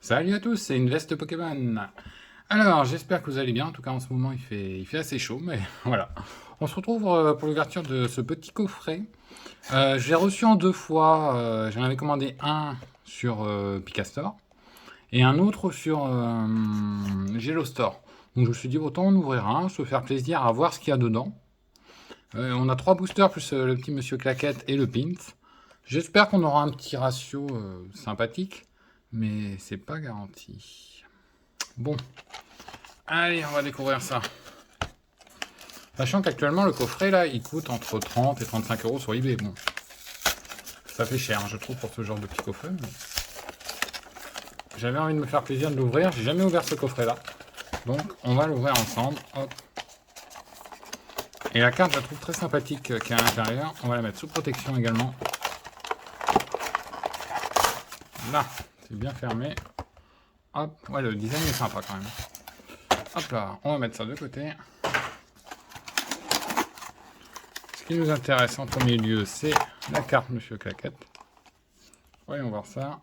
Salut à tous, c'est une veste Pokémon. Alors, j'espère que vous allez bien. En tout cas, en ce moment, il fait assez chaud, mais voilà. On se retrouve pour l'ouverture de ce petit coffret. J'ai reçu en deux fois. J'en avais commandé un sur Picastore et un autre sur Gelostore. Donc, je me suis dit, autant en ouvrir un, se faire plaisir à voir ce qu'il y a dedans. On a trois boosters plus le petit monsieur Claquette et le Pint. J'espère qu'on aura un petit ratio sympathique, mais c'est pas garanti. Bon, allez, on va découvrir ça. Sachant qu'actuellement, le coffret, là, il coûte entre 30 et 35 euros sur eBay. Bon, ça fait cher, hein, je trouve, pour ce genre de petit coffret. Mais... j'avais envie de me faire plaisir de l'ouvrir. J'ai jamais ouvert ce coffret-là. Donc, on va l'ouvrir ensemble. Hop. Et la carte, je la trouve très sympathique qui est à l'intérieur. On va la mettre sous protection également. Là, c'est bien fermé. Hop, ouais, le design est sympa quand même. Hop là, on va mettre ça de côté. Ce qui nous intéresse en premier lieu, c'est la carte Monsieur Claquette. Voyons voir ça.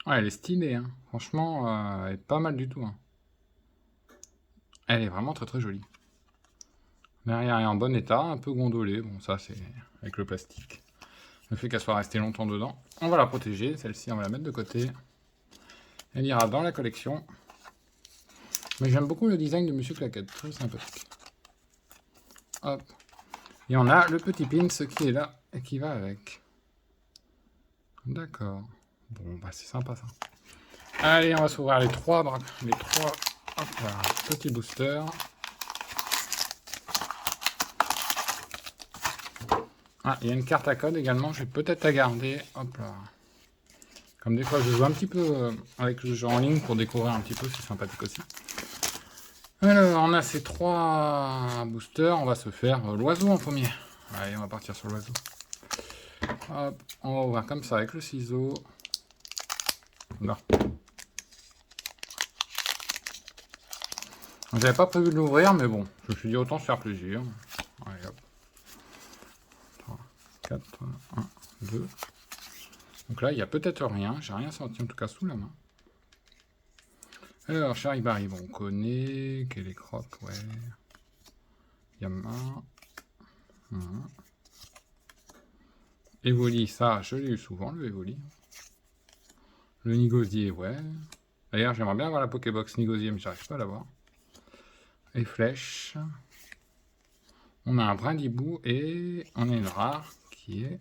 Ouais, elle est stylée, hein. Franchement, elle est pas mal du tout. Hein. Elle est vraiment très très jolie. Derrière est en bon état, un peu gondolée. Bon, ça c'est avec le plastique. Le fait qu'elle soit restée longtemps dedans. On va la protéger, celle-ci on va la mettre de côté. Elle ira dans la collection. Mais j'aime beaucoup le design de Monsieur Claquette, très sympathique. Hop. Et on a le petit pins qui est là et qui va avec. D'accord. Bon, bah c'est sympa ça. Allez, on va s'ouvrir les trois hop là, petits boosters. Ah, il y a une carte à code également, je vais peut-être la garder. Hop là. Comme des fois, je joue un petit peu avec le jeu en ligne pour découvrir un petit peu, c'est sympathique aussi. Alors, on a ces trois boosters, on va se faire l'oiseau en premier. Allez, on va partir sur l'oiseau. Hop, on va ouvrir comme ça avec le ciseau. Non. J'avais pas prévu de l'ouvrir, mais bon, je me suis dit autant se faire plaisir. Allez, hop. 3, 4, 1, 2. Donc là, il n'y a peut-être rien. J'ai rien senti en tout cas sous la main. Alors, Charibari, bon, on connaît. Kélécroc, ouais. Yama. Evoli, ça, je l'ai eu souvent, le Evoli. Le Nigosier, ouais. D'ailleurs, j'aimerais bien avoir la Pokébox Nigosier, mais j'arrive pas à l'avoir. Et Flèche. On a un Brindibou et on a une rare qui est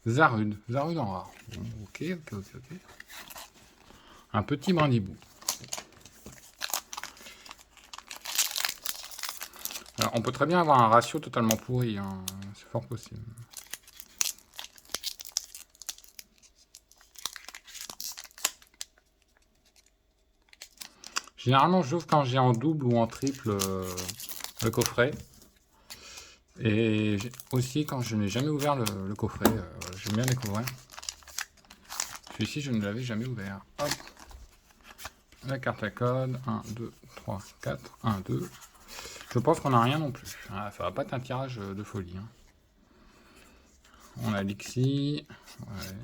Zarude. Zarude en rare. Bon, ok. Un petit Brindibou. Alors, on peut très bien avoir un ratio totalement pourri, hein. C'est fort possible. Généralement, j'ouvre quand j'ai en double ou en triple le coffret. Et aussi quand je n'ai jamais ouvert le coffret. J'aime bien découvrir. Celui-ci, je ne l'avais jamais ouvert. Hop. La carte à code. 1, 2, 3, 4. 1, 2. Je pense qu'on n'a rien non plus. Ah, ça va pas être un tirage de folie. Hein. On a Lixi. Ouais,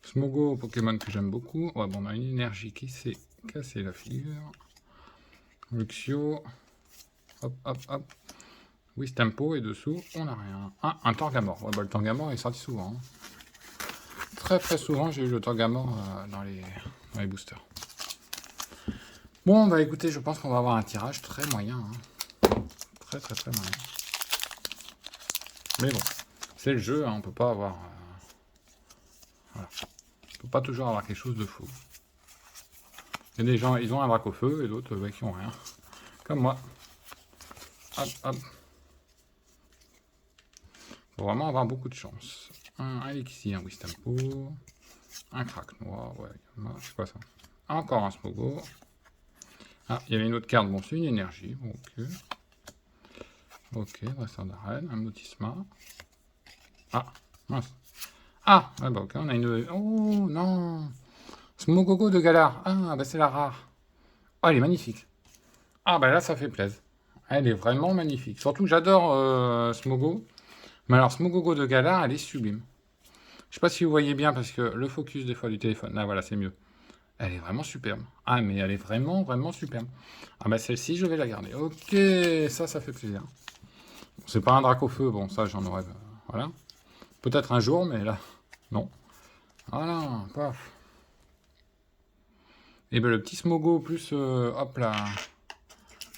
Smogo, Pokémon que j'aime beaucoup. Ouais, bon, on a une énergie qui s'est cassée la figure. Luxio. Hop. Wistempo et dessous, on n'a rien. Ah, un Torgamore. Ouais, bah, le Torgamore est sorti souvent. Hein. Très souvent, j'ai eu le Torgamore dans les boosters. Bon, bah écoutez, je pense qu'on va avoir un tirage très moyen. Hein. Très moyen. Mais bon, c'est le jeu, hein, on peut pas avoir... voilà. On peut pas toujours avoir quelque chose de fou. Il y a des gens, ils ont un braque au feu, et d'autres qui ont rien. Comme moi. Hop. Faut vraiment avoir beaucoup de chance. Un Elixir, un Wistempo. Un crack noir, ouais. C'est quoi ça? Encore un Smogo. Ah, il y avait une autre carte, bon, c'est une énergie. Bon, ok, dresseur d'arène, un Motisma. Ah, mince. Ah, bah ok, on a une... oh, non. Smogogo de Galar. Ah, bah c'est la rare. Oh, elle est magnifique. Ah, bah là, ça fait plaisir. Elle est vraiment magnifique. Surtout, j'adore Smogo. Mais alors, Smogogo de Galar, elle est sublime. Je sais pas si vous voyez bien parce que le focus des fois du téléphone, là voilà, c'est mieux. Elle est vraiment superbe. Ah, mais elle est vraiment, vraiment superbe. Ah bah celle-ci, je vais la garder. Ok, ça fait plaisir. C'est pas un drac au feu, bon, ça j'en aurais... voilà. Peut-être un jour, mais là, non. Voilà, paf. Et ben le petit Smogo plus, hop là,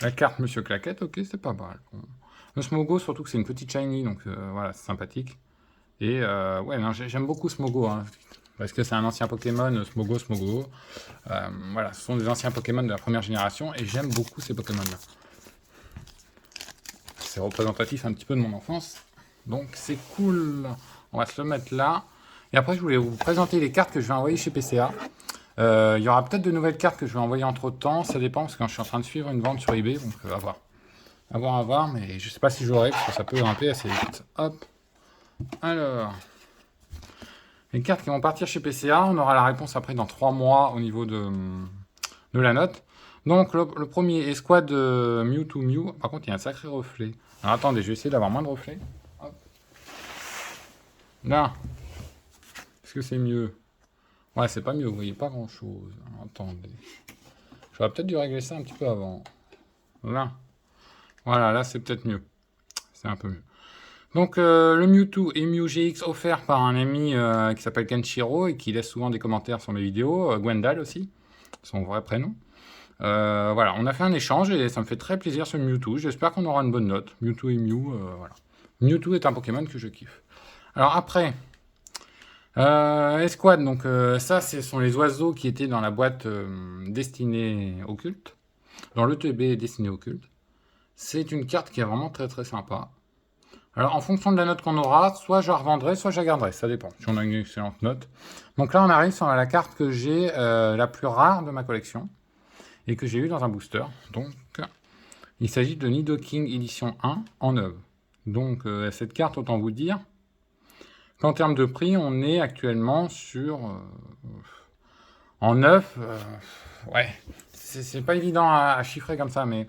la carte Monsieur Claquette, ok, c'est pas mal. Bon. Le Smogo, surtout que c'est une petite shiny, donc voilà, c'est sympathique. Et ouais, non, j'aime beaucoup Smogo, hein, parce que c'est un ancien Pokémon, Smogo. Voilà, ce sont des anciens Pokémon de la première génération, et j'aime beaucoup ces Pokémon-là. C'est représentatif un petit peu de mon enfance, donc c'est cool. On va se le mettre là. Et après, je voulais vous présenter les cartes que je vais envoyer chez PCA. Il y aura peut-être de nouvelles cartes que je vais envoyer entre temps, ça dépend, parce que je suis en train de suivre une vente sur eBay, donc à voir. À voir, mais je sais pas si j'aurai, parce que ça peut grimper assez vite. Hop. Alors, les cartes qui vont partir chez PCA, on aura la réponse après dans 3 mois au niveau de la note. Donc, le premier Escouade Mewtwo Mew. Par contre, il y a un sacré reflet. Alors, attendez, je vais essayer d'avoir moins de reflets. Hop. Là. Est-ce que c'est mieux? Ouais, c'est pas mieux, vous voyez pas grand-chose. Attendez. J'aurais peut-être dû régler ça un petit peu avant. Là. Voilà, là, c'est peut-être mieux. C'est un peu mieux. Donc, le Mewtwo et Mew GX offert par un ami qui s'appelle Kenshiro et qui laisse souvent des commentaires sur mes vidéos. Gwendal aussi, son vrai prénom. Voilà, on a fait un échange et ça me fait très plaisir ce Mewtwo. J'espère qu'on aura une bonne note. Mewtwo et Mew, voilà. Mewtwo est un Pokémon que je kiffe. Alors après, Escouade, donc ça, ce sont les oiseaux qui étaient dans la boîte destinée au culte, dans l'ETB destinée au culte. C'est une carte qui est vraiment très très sympa. Alors en fonction de la note qu'on aura, soit je la revendrai, soit je la garderai, ça dépend, si on a une excellente note. Donc là on arrive sur la carte que j'ai la plus rare de ma collection, et que j'ai eu dans un booster. Donc il s'agit de Nidoking édition 1 en 9. Donc cette carte, autant vous dire qu'en termes de prix, on est actuellement sur... en 9, ouais, c'est pas évident à chiffrer comme ça, mais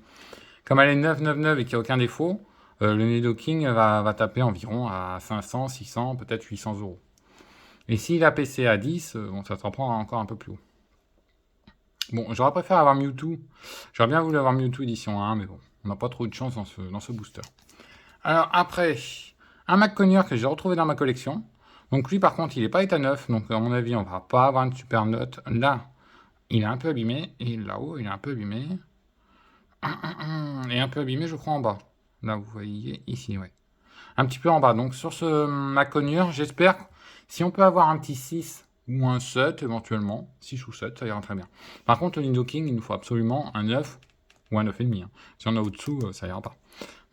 comme elle est 999 et qu'il n'y a aucun défaut, le Nidoking va taper environ à 500, 600, peut-être 800 euros. Et s'il a PC à 10, bon, ça se reprend encore un peu plus haut. Bon, j'aurais préféré avoir Mewtwo. J'aurais bien voulu avoir Mewtwo édition 1, mais bon, on n'a pas trop de chance dans ce booster. Alors après, un McConnier que j'ai retrouvé dans ma collection. Donc lui, par contre, il n'est pas état 9, donc à mon avis, on va pas avoir une super note. Là, il est un peu abîmé, et là-haut, il est un peu abîmé. Et un peu abîmé, je crois, en bas. Là, vous voyez, ici, ouais. Un petit peu en bas. Donc sur ce McConnier, j'espère, si on peut avoir un petit 6 ou un 7 éventuellement, 6 ou 7, ça ira très bien. Par contre, le Nidoking, il nous faut absolument un 9 ou un 9,5. Hein. Si on a au-dessous, ça ira pas.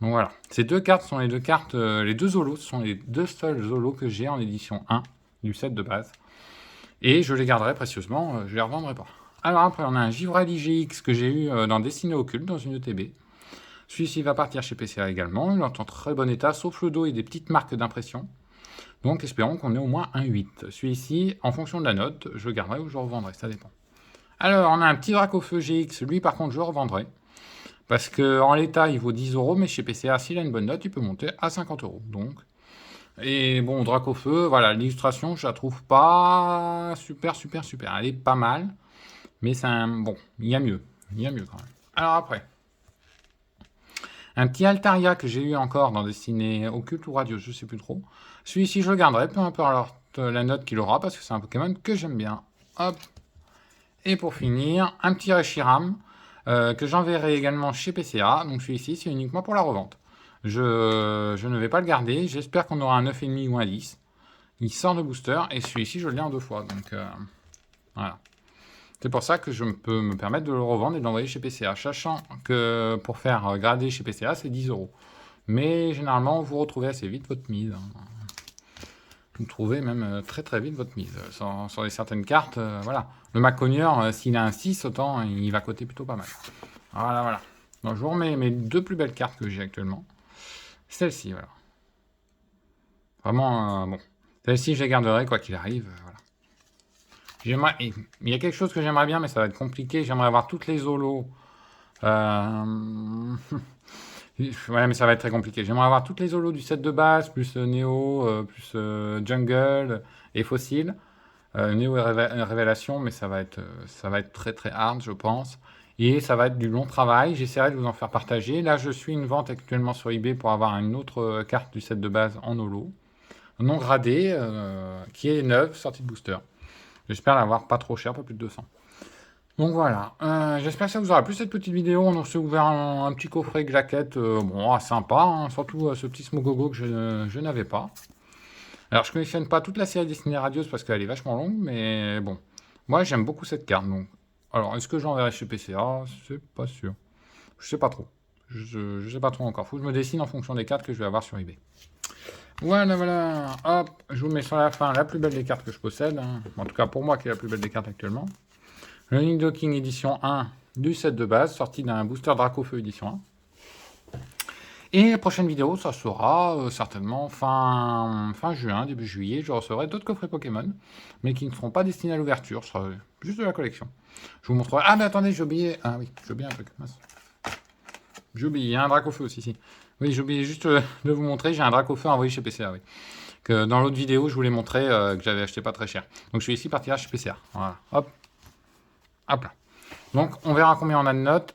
Donc voilà. Ces deux cartes sont les deux cartes, les deux Zolos, ce sont les deux seuls Zolos que j'ai en édition 1 du set de base. Et je les garderai précieusement, je les revendrai pas. Alors après, on a un Givrali GX que j'ai eu dans Destiné Occulte, dans une ETB. Celui-ci va partir chez PCA également, il est en très bon état, sauf le dos et des petites marques d'impression. Donc espérons qu'on ait au moins un 8. Celui-ci, en fonction de la note, je le garderai ou je le revendrai, ça dépend. Alors, on a un petit drac au feu GX, lui par contre je le revendrai. Parce qu'en l'état, il vaut 10 euros, mais chez PCA, s'il a une bonne note, il peut monter à 50 euros. Donc, et bon, drac au feu, voilà, l'illustration, je la trouve pas super. Elle est pas mal, mais c'est un... Bon, il y a mieux quand même. Alors après, un petit Altaria que j'ai eu encore dans Destinée Occulte ou Radio, je sais plus trop. Celui-ci, je le garderai, peu importe la note qu'il aura, parce que c'est un Pokémon que j'aime bien. Hop. Et pour finir, un petit Reshiram que j'enverrai également chez PCA. Donc celui-ci, c'est uniquement pour la revente. Je ne vais pas le garder. J'espère qu'on aura un 9,5 ou un 10. Il sort de booster et celui-ci, je l'ai en 2 fois. Donc voilà. C'est pour ça que je peux me permettre de le revendre et de l'envoyer chez PCA. Sachant que pour faire grader chez PCA, c'est 10 euros. Mais généralement, vous retrouvez assez vite votre mise. Vous trouvez même très vite votre mise. Sur certaines cartes, voilà. Le McConnier, s'il a un 6, autant il va coter plutôt pas mal. Voilà. Donc je vous remets mes deux plus belles cartes que j'ai actuellement. Celle-ci, voilà. Vraiment, bon. Celle-ci, je la garderai quoi qu'il arrive, voilà. Il y a quelque chose que j'aimerais bien, mais ça va être compliqué. J'aimerais avoir toutes les Zolos. Ouais, mais ça va être très compliqué. J'aimerais avoir toutes les Zolos du set de base, plus Neo, plus Jungle, et Fossil. Néo Révélation, mais ça va être très très hard, je pense. Et ça va être du long travail. J'essaierai de vous en faire partager. Là, je suis une vente actuellement sur eBay pour avoir une autre carte du set de base en holo, non gradée, qui est neuve, sortie de booster. J'espère l'avoir pas trop cher, pas plus de 200. Donc voilà, j'espère que ça vous aura plu cette petite vidéo. On s'est ouvert un petit coffret jaquette, bon, sympa, hein, surtout ce petit Smogogo que je n'avais pas. Alors, je ne collectionne pas toute la série Disney Radios parce qu'elle est vachement longue, mais bon. Moi, j'aime beaucoup cette carte. Donc. Alors, est-ce que j'enverrai chez PCA? C'est pas sûr. Je sais pas trop. Je sais pas trop encore. Faut que je me dessine en fonction des cartes que je vais avoir sur eBay. Voilà, voilà. Hop, je vous mets sur la fin la plus belle des cartes que je possède. Hein. En tout cas, pour moi, qui est la plus belle des cartes actuellement. Le Link Docking édition 1 du set de base, sorti d'un booster Dracofeu édition 1. Et la prochaine vidéo, ça sera certainement fin juin, début juillet. Je recevrai d'autres coffrets Pokémon, mais qui ne seront pas destinés à l'ouverture. Ce sera juste de la collection. Je vous montrerai. Ah, mais attendez, j'ai oublié. Ah oui, j'ai oublié un truc. J'ai oublié. Il y a un Dracofeu aussi, si. Oui, j'ai oublié juste de vous montrer. J'ai un Dracofeu envoyé chez PCA, oui. Que dans l'autre vidéo, je vous l'ai montré, que j'avais acheté pas très cher. Donc, je suis ici partir chez PCA. Voilà. Hop. Hop là. Donc, on verra combien on a de notes.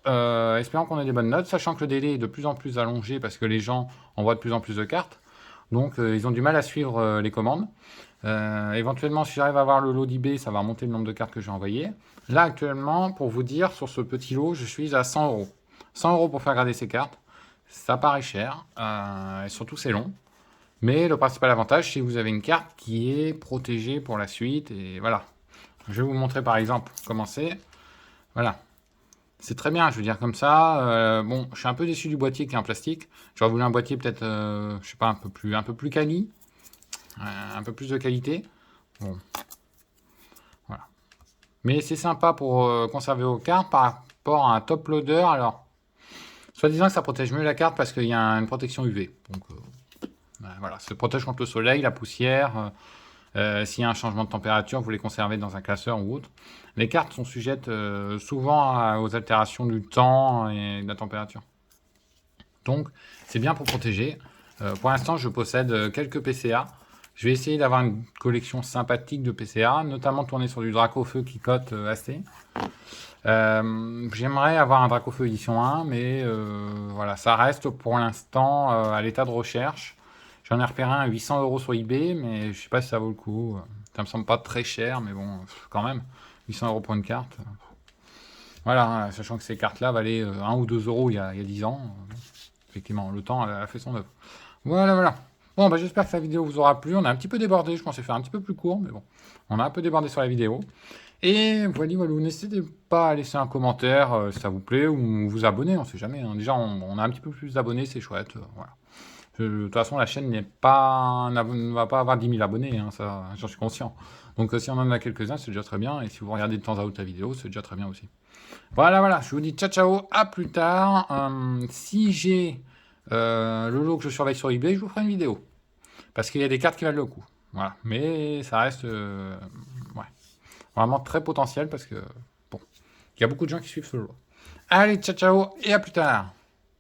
Espérons qu'on ait des bonnes notes, sachant que le délai est de plus en plus allongé parce que les gens envoient de plus en plus de cartes. Donc, ils ont du mal à suivre les commandes. Éventuellement, si j'arrive à avoir le lot d'eBay, ça va remonter le nombre de cartes que j'ai envoyées. Là, actuellement, pour vous dire, sur ce petit lot, je suis à 100 euros. 100 euros pour faire garder ces cartes. Ça paraît cher. Et surtout, c'est long. Mais le principal avantage, c'est que vous avez une carte qui est protégée pour la suite. Et voilà. Je vais vous montrer par exemple comment c'est. Voilà. C'est très bien, je veux dire comme ça. Bon, je suis un peu déçu du boîtier qui est en plastique. J'aurais voulu un boîtier peut-être, je sais pas, un peu plus quali, un peu plus de qualité. Bon, voilà. Mais c'est sympa pour conserver vos cartes par rapport à un top loader. Alors, soi-disant que ça protège mieux la carte parce qu'il y a une protection UV. Donc, voilà, ça protège contre le soleil, la poussière. S'il y a un changement de température, vous les conservez dans un classeur ou autre. Les cartes sont sujettes souvent aux altérations du temps et de la température. Donc, c'est bien pour protéger. Pour l'instant, je possède quelques PCA. Je vais essayer d'avoir une collection sympathique de PCA, notamment tournée sur du Dracofeu qui cote assez. J'aimerais avoir un Dracofeu édition 1, mais voilà, ça reste pour l'instant à l'état de recherche. J'en ai repéré un à 800 euros sur eBay, mais je sais pas si ça vaut le coup. Ça me semble pas très cher, mais bon, quand même. 800 euros pour une carte. Voilà, sachant que ces cartes-là valaient 1 ou 2 euros il y a 10 ans. Effectivement, le temps a fait son œuvre. Voilà, voilà. Bon, bah, j'espère que cette vidéo vous aura plu. On a un petit peu débordé, je pensais faire un petit peu plus court, mais bon. On a un peu débordé sur la vidéo. Et voilà, n'hésitez pas à laisser un commentaire si ça vous plaît, ou vous abonner, on sait jamais. Hein. Déjà, on a un petit peu plus d'abonnés, c'est chouette. Voilà. De toute façon, la chaîne ne va pas avoir 10 000 abonnés, hein, ça, j'en suis conscient. Donc si on en a quelques-uns, c'est déjà très bien. Et si vous regardez de temps à autre la vidéo, c'est déjà très bien aussi. Voilà, voilà, je vous dis ciao, ciao, à plus tard. Si j'ai le lot que je surveille sur eBay, je vous ferai une vidéo. Parce qu'il y a des cartes qui valent le coup. Voilà, mais ça reste ouais, vraiment très potentiel parce que, bon, il y a beaucoup de gens qui suivent ce lot. Allez, ciao, ciao, et à plus tard.